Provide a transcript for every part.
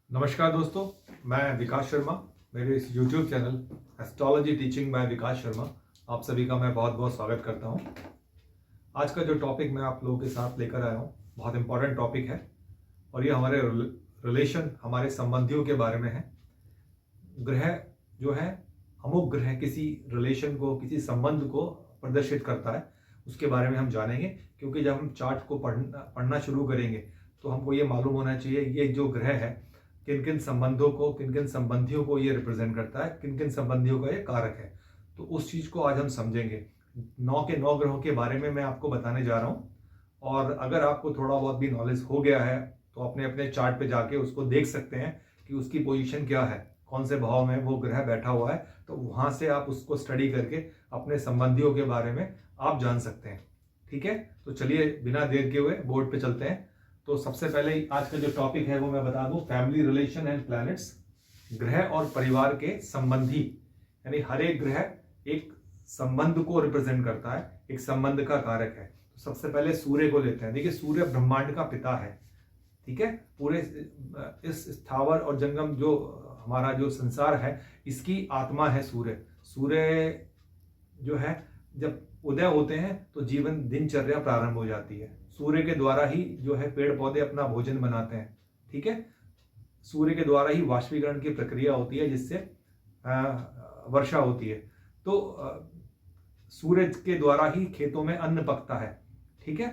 नमस्कार दोस्तों, मैं विकास शर्मा। मेरे इस YouTube channel astrology teaching by Vikas Sharma आप सभी का मैं बहुत बहुत स्वागत करता हूं। आज का जो टॉपिक मैं आप लोगों के साथ लेकर आया हूं बहुत इंपॉर्टेंट टॉपिक है और ये हमारे रिलेशन, हमारे संबंधियों के बारे में है। ग्रह जो है, अमुक ग्रह किसी रिलेशन को, किसी संबंध को प्रदर्शित करता है, उसके बारे में हम जानेंगे। क्योंकि जब हम चार्ट को पढ़ना शुरू करेंगे तो हमको ये मालूम होना चाहिए ये जो ग्रह है किन किन संबंधों को, किन किन संबंधियों को ये रिप्रेजेंट करता है, किन किन संबंधियों का ये कारक है। तो उस चीज को आज हम समझेंगे। 9 के 9 ग्रहों के बारे में मैं आपको बताने जा रहा हूँ। और अगर आपको थोड़ा बहुत भी नॉलेज हो गया है तो अपने अपने चार्ट पे जाके उसको देख सकते हैं कि उसकी पोजीशन क्या है, कौन से भाव में वो ग्रह बैठा हुआ है। तो वहां से आप उसको स्टडी करके अपने संबंधियों के बारे में आप जान सकते हैं। ठीक है, तो चलिए बिना देर के हुए बोर्ड पे चलते हैं। तो सबसे पहले आज का जो टॉपिक है वो मैं बता दूं, फैमिली रिलेशन एंड प्लैनेट्स। ग्रह और परिवार के संबंधी, यानी हर एक ग्रह एक संबंध को रिप्रेजेंट करता है, एक संबंध का कारक है। तो सबसे पहले सूर्य को लेते हैं। देखिए, सूर्य ब्रह्मांड का पिता है। ठीक है, पूरे इस स्थावर और जंगम जो हमारा जो संसार है, इसकी आत्मा है सूर्य। सूर्य जो है, जब उदय होते हैं तो जीवन दिनचर्या प्रारंभ हो जाती है। सूर्य के द्वारा ही जो है पेड़ पौधे अपना भोजन बनाते हैं। ठीक है, सूर्य के द्वारा ही वाष्पीकरण की प्रक्रिया होती है, जिससे वर्षा होती है। तो सूर्य के द्वारा ही खेतों में अन्न पकता है। ठीक है,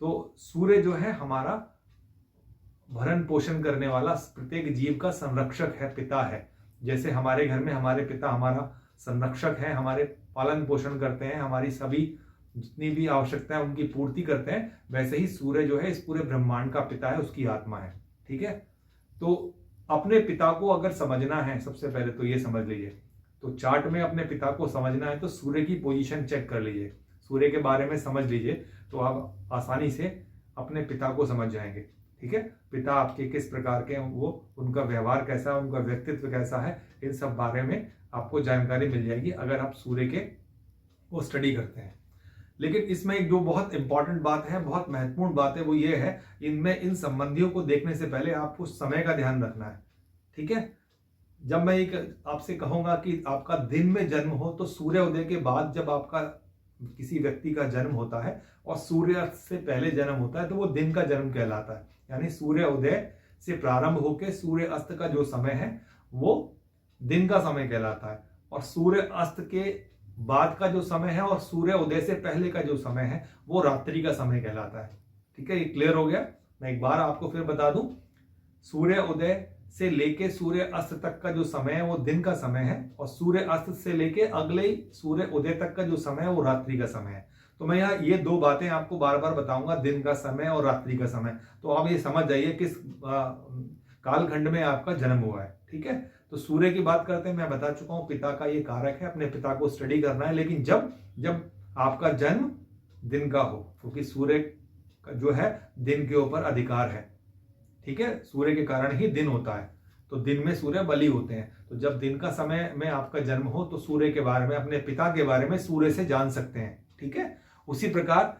तो सूर्य जो है हमारा भरण पोषण करने वाला, प्रत्येक जीव का संरक्षक है, पिता है। जैसे हमारे घर में हमारे पिता हमारा संरक्षक है, हमारे पालन पोषण करते हैं, हमारी सभी जितनी भी आवश्यकताएं उनकी पूर्ति करते हैं, वैसे ही सूर्य जो है इस पूरे ब्रह्मांड का पिता है, उसकी आत्मा है। ठीक है, तो अपने पिता को अगर समझना है, सबसे पहले तो ये समझ लीजिए। तो चार्ट में अपने पिता को समझना है तो सूर्य की पोजीशन चेक कर लीजिए, सूर्य के बारे में समझ लीजिए, तो आप आसानी से अपने पिता को समझ जाएंगे। ठीक है, पिता आपके किस प्रकार के हैं, वो उनका व्यवहार कैसा है, उनका व्यक्तित्व कैसा है, इन सब बारे में आपको जानकारी मिल जाएगी अगर आप सूर्य के वो स्टडी करते हैं। लेकिन इसमें एक जो बहुत इंपॉर्टेंट बात है, बहुत महत्वपूर्ण बात है, वो ये है, इनमें इन संबंधियों को देखने से पहले आपको समय का ध्यान रखना है। ठीक है, जब मैं एक आपसे कहूंगा कि आपका दिन में जन्म हो, तो सूर्योदय के बाद जब आपका किसी व्यक्ति का जन्म होता है और सूर्यास्त से पहले जन्म होता है तो वो दिन का जन्म कहलाता है। यानी सूर्योदय से प्रारंभ होकर सूर्य अस्त का जो समय है वो दिन का समय कहलाता है, और सूर्य अस्त के बाद का जो समय है और सूर्य उदय से पहले का जो समय है वो रात्रि का समय कहलाता है। ठीक है, ये क्लियर हो गया। मैं एक बार आपको फिर बता दूं, सूर्य उदय से लेके सूर्य अस्त तक का जो समय है वो दिन का समय है, और सूर्य अस्त से लेके अगले सूर्य उदय तक का जो समय है वो रात्रि का समय है। तो मैं यहाँ ये दो बातें आपको बार बार बताऊंगा, दिन का समय और रात्रि का समय। तो आप ये समझ जाइए किस कालखंड में आपका जन्म हुआ है। ठीक है, तो सूर्य की बात करते हैं। मैं बता चुका हूं पिता का ये कारक है, अपने पिता को स्टडी करना है, लेकिन जब जब आपका जन्म दिन का हो, क्योंकि सूर्य का जो है दिन के ऊपर अधिकार है। ठीक है, सूर्य के कारण ही दिन होता है, तो दिन में सूर्य बली होते हैं। तो जब दिन का समय में आपका जन्म हो तो सूर्य के बारे में, अपने पिता के बारे में सूर्य से जान सकते हैं। ठीक है, उसी प्रकार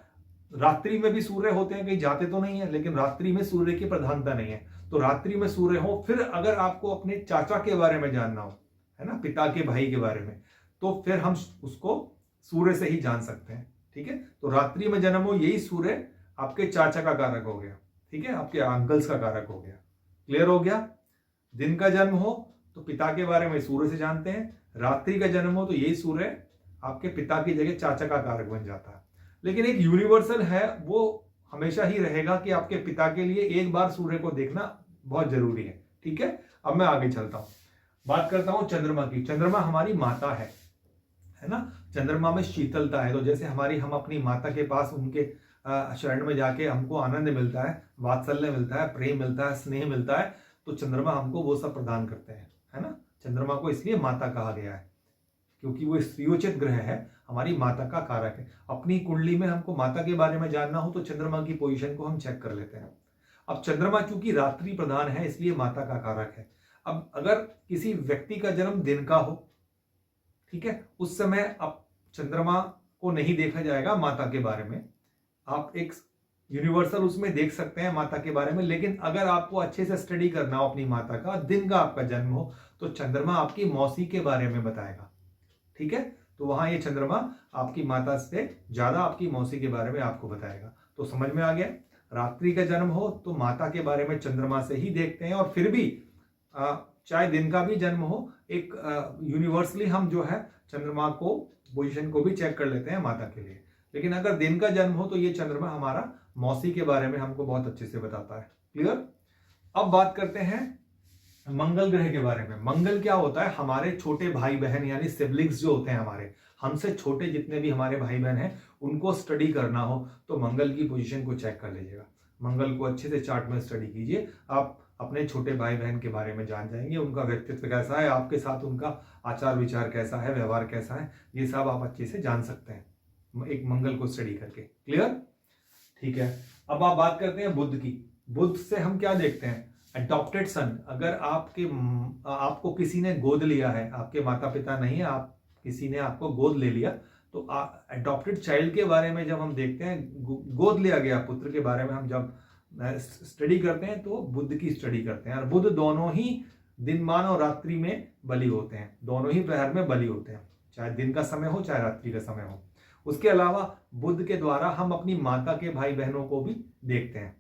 रात्रि में भी सूर्य होते हैं, कहीं जाते तो नहीं है, लेकिन रात्रि में सूर्य की प्रधानता नहीं है। तो रात्रि में सूर्य हो, फिर अगर आपको अपने चाचा के बारे में जानना हो, है ना, पिता के भाई के बारे में, तो फिर हम उसको सूर्य से ही जान सकते हैं। ठीक है, तो रात्रि में जन्म हो, यही सूर्य आपके चाचा का कारक हो गया। ठीक है, आपके अंकल्स का कारक हो गया। क्लियर हो गया। दिन का जन्म हो तो पिता के बारे में सूर्य से जानते हैं, रात्रि का जन्म हो तो यही सूर्य आपके पिता की जगह चाचा का कारक बन जाता है। लेकिन एक यूनिवर्सल है, वो हमेशा ही रहेगा कि आपके पिता के लिए एक बार सूर्य को देखना बहुत जरूरी है। ठीक है, अब मैं आगे चलता हूं, बात करता हूं चंद्रमा की। चंद्रमा हमारी माता है ना। चंद्रमा में शीतलता है, तो जैसे हम अपनी माता के पास, उनके शरण में जाके हमको आनंद मिलता है, वात्सल्य मिलता है, प्रेम मिलता है, स्नेह मिलता है, तो चंद्रमा हमको वो सब प्रदान करते हैं, है ना। चंद्रमा को इसलिए माता कहा गया है क्योंकि वो स्त्रियोचित ग्रह है, हमारी माता का कारक है। अपनी कुंडली में हमको माता के बारे में जानना हो तो चंद्रमा की पोजीशन को हम चेक कर लेते हैं। अब चंद्रमा चूंकि रात्रि प्रधान है, इसलिए माता का कारक है। अब अगर किसी व्यक्ति का जन्म दिन का हो, ठीक है, उस समय अब चंद्रमा को नहीं देखा जाएगा माता के बारे में। आप एक यूनिवर्सल उसमें देख सकते हैं माता के बारे में। लेकिन अगर आपको अच्छे से स्टडी करना हो अपनी माता का, दिन का आपका जन्म हो, तो चंद्रमा आपकी मौसी के बारे में बताएगा। ठीक है, तो वहां ये चंद्रमा आपकी माता से ज्यादा आपकी मौसी के बारे में आपको बताएगा। तो समझ में आ गया, रात्रि का जन्म हो तो माता के बारे में चंद्रमा से ही देखते हैं। और फिर भी चाहे दिन का भी जन्म हो, एक यूनिवर्सली हम जो है चंद्रमा को, पोजीशन को भी चेक कर लेते हैं माता के लिए। लेकिन अगर दिन का जन्म हो तो ये चंद्रमा हमारा मौसी के बारे में हमको बहुत अच्छे से बताता है। क्लियर। अब बात करते हैं मंगल ग्रह के बारे में। मंगल क्या होता है, हमारे छोटे भाई बहन यानी सिबलिंग्स जो होते हैं, हमारे हमसे छोटे जितने भी हमारे भाई बहन हैं, उनको स्टडी करना हो तो मंगल की पोजीशन को चेक कर लीजिएगा। मंगल को अच्छे से चार्ट में स्टडी कीजिए, आप अपने छोटे भाई बहन के बारे में जान जाएंगे, उनका व्यक्तित्व कैसा है, आपके साथ उनका आचार विचार कैसा है, व्यवहार कैसा है, ये सब आप अच्छे से जान सकते हैं एक मंगल को स्टडी करके। क्लियर, ठीक है। अब आप बात करते हैं बुध की। बुध से हम क्या देखते हैं, अडॉप्टेड सन। अगर आपको किसी ने गोद लिया है, आपके माता पिता नहीं है, आप किसी ने आपको गोद ले लिया, तो अडॉप्टेड चाइल्ड के बारे में जब हम देखते हैं, गोद लिया गया पुत्र के बारे में हम जब स्टडी करते हैं तो बुध की स्टडी करते हैं। और बुध दोनों ही दिनमान और रात्रि में बलि होते हैं, दोनों ही प्रहर में बलि होते हैं, चाहे दिन का समय हो चाहे रात्रि का समय हो। उसके अलावा बुध के द्वारा हम अपनी माता के भाई बहनों को भी देखते हैं,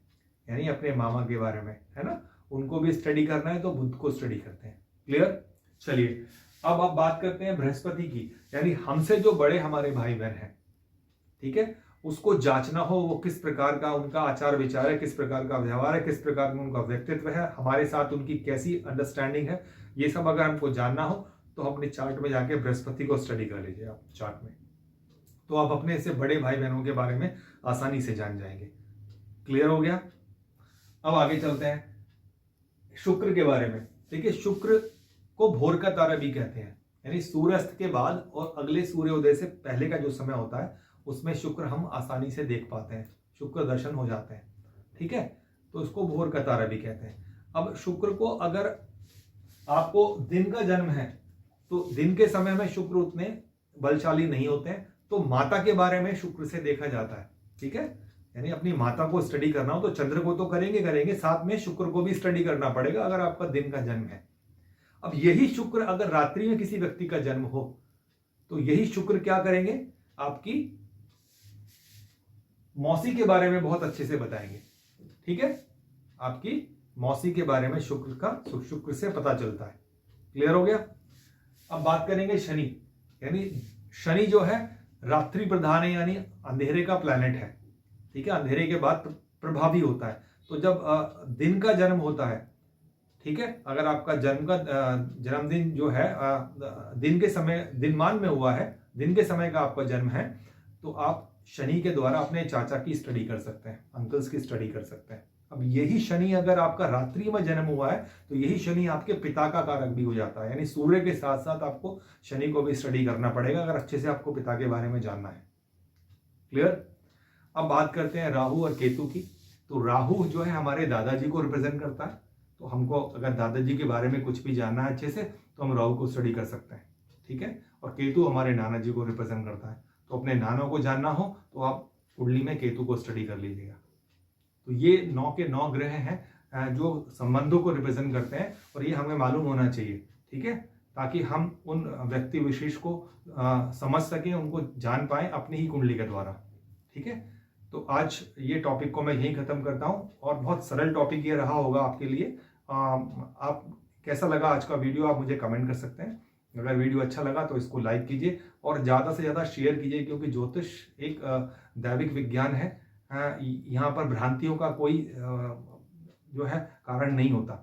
यानी अपने मामा के बारे में, है ना, उनको भी स्टडी करना है तो बुध को स्टडी करते हैं। क्लियर। चलिए अब आप बात करते हैं बृहस्पति की, यानी हमसे जो बड़े हमारे भाई बहन हैं, ठीक है, उसको जांचना हो वो किस प्रकार का उनका आचार विचार है, किस प्रकार का व्यवहार है, किस प्रकार का उनका व्यक्तित्व है, हमारे साथ उनकी कैसी अंडरस्टैंडिंग है, ये सब अगर हमको जानना हो तो अपने चार्ट में जाके बृहस्पति को स्टडी कर लीजिए आप चार्ट में, तो आप अपने से बड़े भाई बहनों के बारे में आसानी से जान जाएंगे। क्लियर हो गया। अब आगे चलते हैं शुक्र के बारे में। देखिए, शुक्र को भोर का तारा भी कहते हैं, यानी सूर्यास्त के बाद और अगले सूर्योदय से पहले का जो समय होता है उसमें शुक्र हम आसानी से देख पाते हैं, शुक्र दर्शन हो जाते हैं। ठीक है, तो उसको भोर का तारा भी कहते हैं। अब शुक्र को अगर आपको दिन का जन्म है तो दिन के समय में शुक्र उतने बलशाली नहीं होते हैं, तो माता के बारे में शुक्र से देखा जाता है। ठीक है, यानी अपनी माता को स्टडी करना हो तो चंद्र को तो करेंगे, साथ में शुक्र को भी स्टडी करना पड़ेगा अगर आपका दिन का जन्म है। अब यही शुक्र अगर रात्रि में किसी व्यक्ति का जन्म हो तो यही शुक्र क्या करेंगे, आपकी मौसी के बारे में बहुत अच्छे से बताएंगे। ठीक है, आपकी मौसी के बारे में शुक्र से पता चलता है। क्लियर हो गया। अब बात करेंगे शनि, यानी शनि जो है रात्रि प्रधान है, यानी अंधेरे का प्लैनेट है। ठीक है, अंधेरे के बाद प्रभावी होता है। तो जब दिन का जन्म होता है, ठीक है, अगर आपका जन्मदिन जो है दिन के समय दिनमान में हुआ है, दिन के समय का आपका जन्म है, तो आप शनि के द्वारा अपने चाचा की स्टडी कर सकते हैं, अंकल्स की स्टडी कर सकते हैं। अब यही शनि अगर आपका रात्रि में जन्म हुआ है तो यही शनि आपके पिता का कारक भी हो जाता है, यानी सूर्य के साथ साथ आपको शनि को भी स्टडी करना पड़ेगा अगर अच्छे से आपको पिता के बारे में जानना है। क्लियर। अब बात करते हैं राहु और केतु की। तो राहु जो है हमारे दादाजी को रिप्रेजेंट करता है, तो हमको अगर दादाजी के बारे में कुछ भी जानना है अच्छे से तो हम राहु को स्टडी कर सकते हैं। ठीक है, और केतु हमारे नाना जी को रिप्रेजेंट करता है, तो अपने नानों को जानना हो तो आप कुंडली में केतु को स्टडी कर लीजिएगा। तो ये 9 के 9 ग्रह हैं जो संबंधों को रिप्रेजेंट करते हैं, और ये हमें मालूम होना चाहिए। ठीक है, ताकि हम उन व्यक्ति विशेष को समझ सकें, उनको जान पाए अपनी ही कुंडली के द्वारा। ठीक है, तो आज ये टॉपिक को मैं यहीं खत्म करता हूँ, और बहुत सरल टॉपिक ये रहा होगा आपके लिए। आप कैसा लगा आज का वीडियो आप मुझे कमेंट कर सकते हैं। अगर वीडियो अच्छा लगा तो इसको लाइक कीजिए और ज़्यादा से ज़्यादा शेयर कीजिए, क्योंकि ज्योतिष एक दैविक विज्ञान है। यहाँ पर भ्रांतियों का कोई जो है कारण नहीं होता।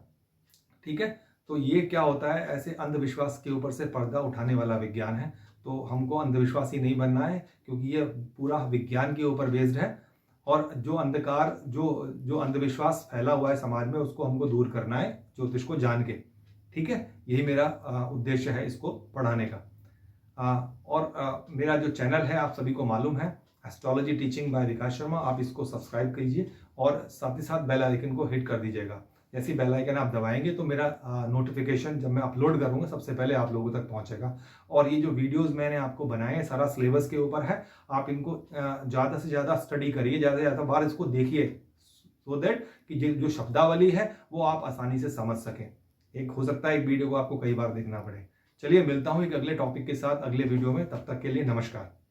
ठीक है, तो ये क्या होता है, ऐसे अंधविश्वास के ऊपर से पर्दा उठाने वाला विज्ञान है, तो हमको अंधविश्वासी नहीं बनना है, क्योंकि ये पूरा विज्ञान के ऊपर बेस्ड है। और जो अंधकार जो अंधविश्वास फैला हुआ है समाज में, उसको हमको दूर करना है ज्योतिष को जान के। ठीक है, यही मेरा उद्देश्य है इसको पढ़ाने का। और मेरा जो चैनल है आप सभी को मालूम है, astrology teaching by Vikas Sharma, आप इसको सब्सक्राइब कीजिए और साथ ही साथ बेल आइकन को हिट कर दीजिएगा। जैसी बेल आइकन आप दबाएंगे तो मेरा नोटिफिकेशन जब मैं अपलोड करूंगा सबसे पहले आप लोगों तक पहुंचेगा। और ये जो वीडियोस मैंने आपको बनाए हैं सारा सिलेबस के ऊपर है, आप इनको ज़्यादा से ज़्यादा स्टडी करिए, ज़्यादा से ज़्यादा बार इसको देखिए, सो दैट कि जो शब्दावली है वो आप आसानी से समझ सकें। एक हो सकता है एक वीडियो को आपको कई बार देखना पड़े। चलिए मिलता हूँ एक अगले टॉपिक के साथ अगले वीडियो में, तब तक के लिए नमस्कार।